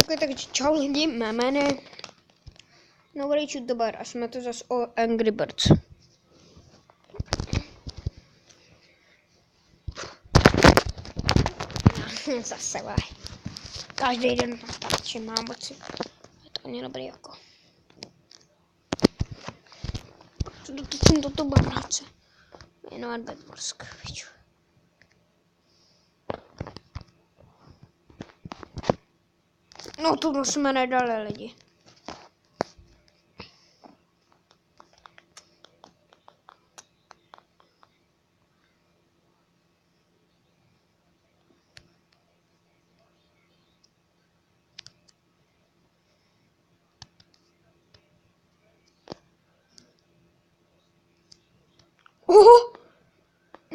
Ok, takže čau lidi, mé jméno je Nový youtuber a jsme to zase o Angry Birds. Zase vaj. Každý den na starči mám moci. Je to ani dobrý jako. Co dotočím toto bamráce. Jmenovat Bedmorsk. No to jsme nedali lidi.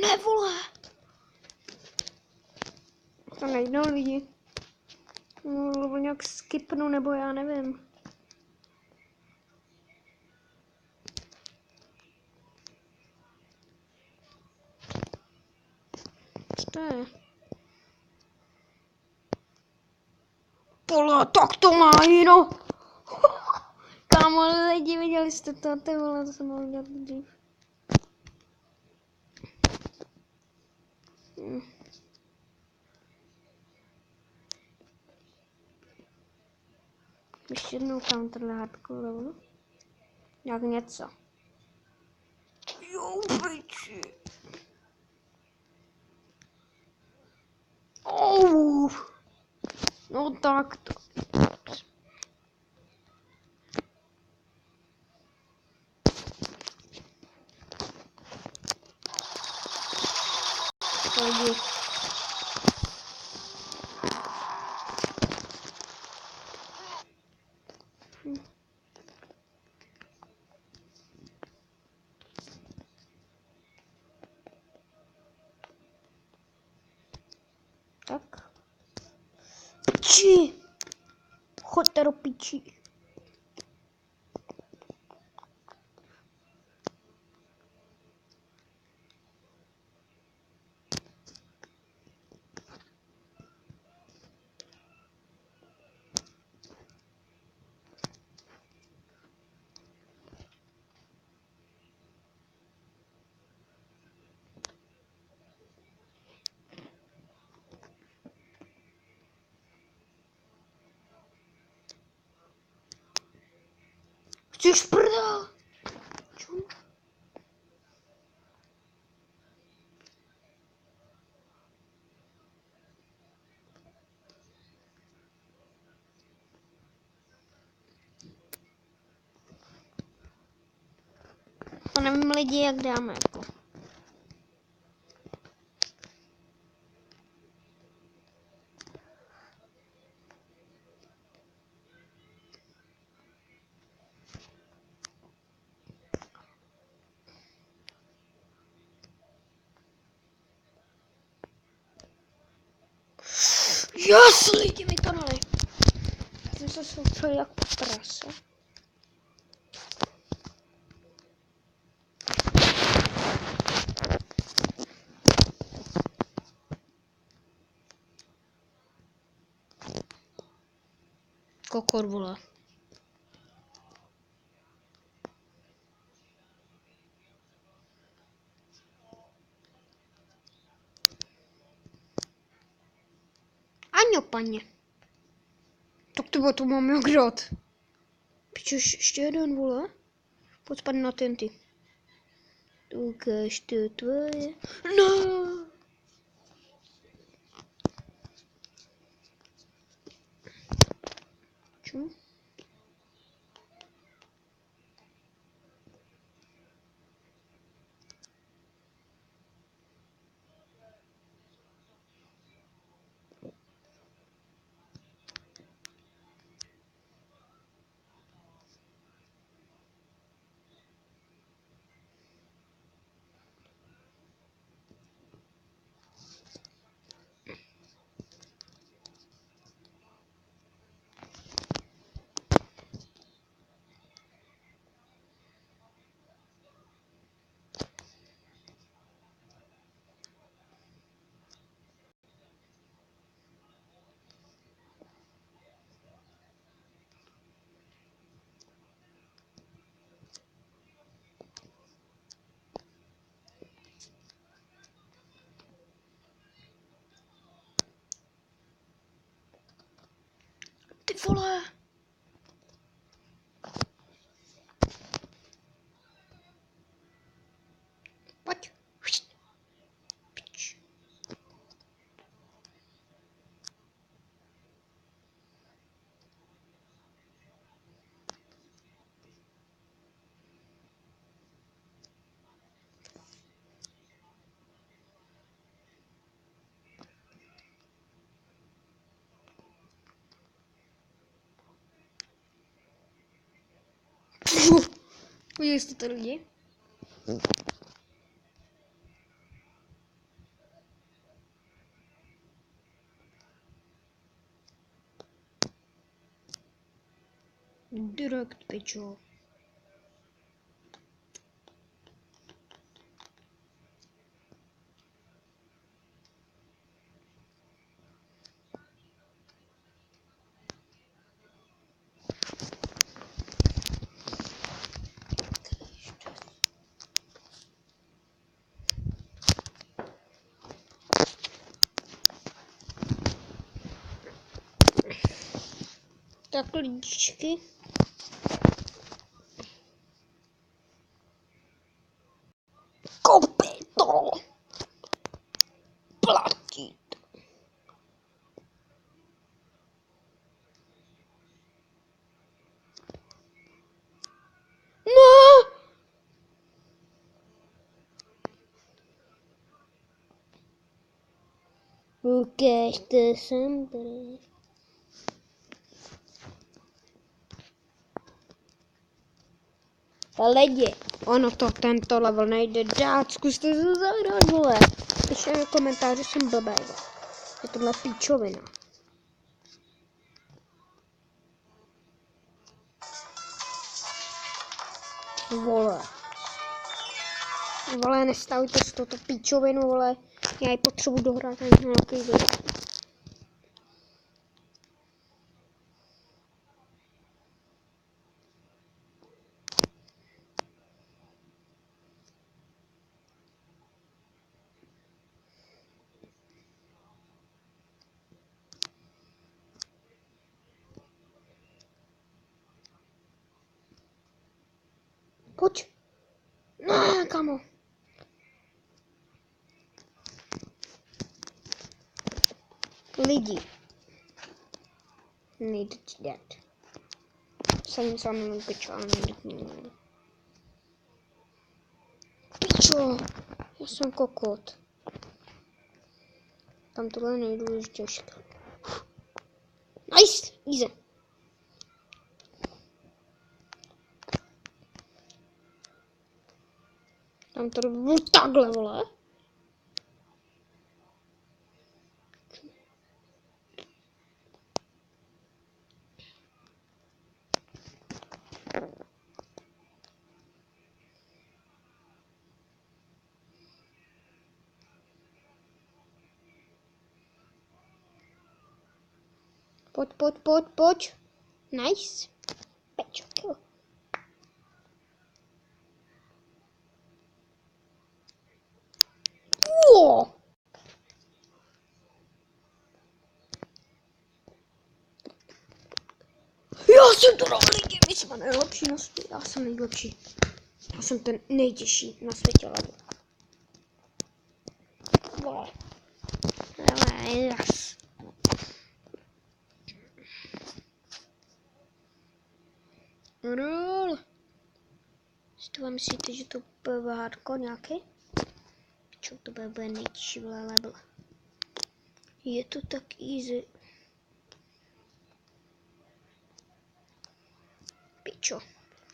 Ne vole! To nejde lidi. Nebo nějak skipnu, nebo já nevím. Co to je? Pole, tak to má no. Kámo, lidi, viděli jste to, ty vole, to jsem mohl dělat dřív. Ještě jednou counter na hardcore levelu. Jak něco. Jo, piči. No tak to. Lidi. Tak. Piči. Choďte do piči. Chceš prdel? Čum? To nevím lidi, jak dáme jako. Jas, lidi mi to dali. Já jsem se soustředil jak prase. Kokor vole. Aňo, paně. Tak to mám jak dát. Pičuš, ještě jeden, vole. Pojď spadne na tenty. Ukaž to tvoje. No! Čum? vole! Pojď. Pič. Viděli jste to lidi? Direkt, pičo. Tak lidičky. Kopito! Platit! No! Ukažte sem tady. Lidi, ono to tento level nejde dát, zkuste se zahrát, vole. Pište mi komentáři, že jsem blbej. Je tohle píčovina. Vole. Vole, nestavujte si toto píčovinu, vole. Já ji potřebuji dohrát na nějaký věc. Pojď. No, kamo. Lidi. Nejde ti dát. Jsem sám pičo, ale nejde. Pičo. Já jsem kokot. Tam tohle nejdůležitější. Nice. Easy. Tam to jdu takhle, vole. Pojď. Nice. Pečo, kill. Wow. Já jsem to dal lidi, my jsme nejlepší na světě. Já jsem nejlepší. Já jsem ten nejtěžší na světě level. Wow. Yes. Roll. Si vám myslíte, že to bude hardcore nějaký? Čo to bude nejtěžší level? Je to tak easy. Pičo,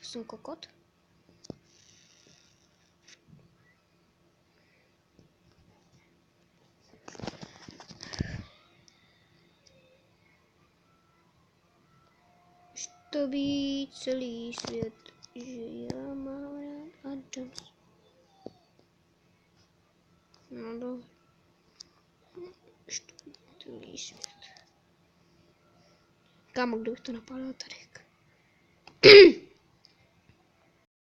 jsem kokot. Už to ví celý svět, že já mám rád Adams. No dobře. Už to ví celý svět. Kámo, kdo bych to napálil tady?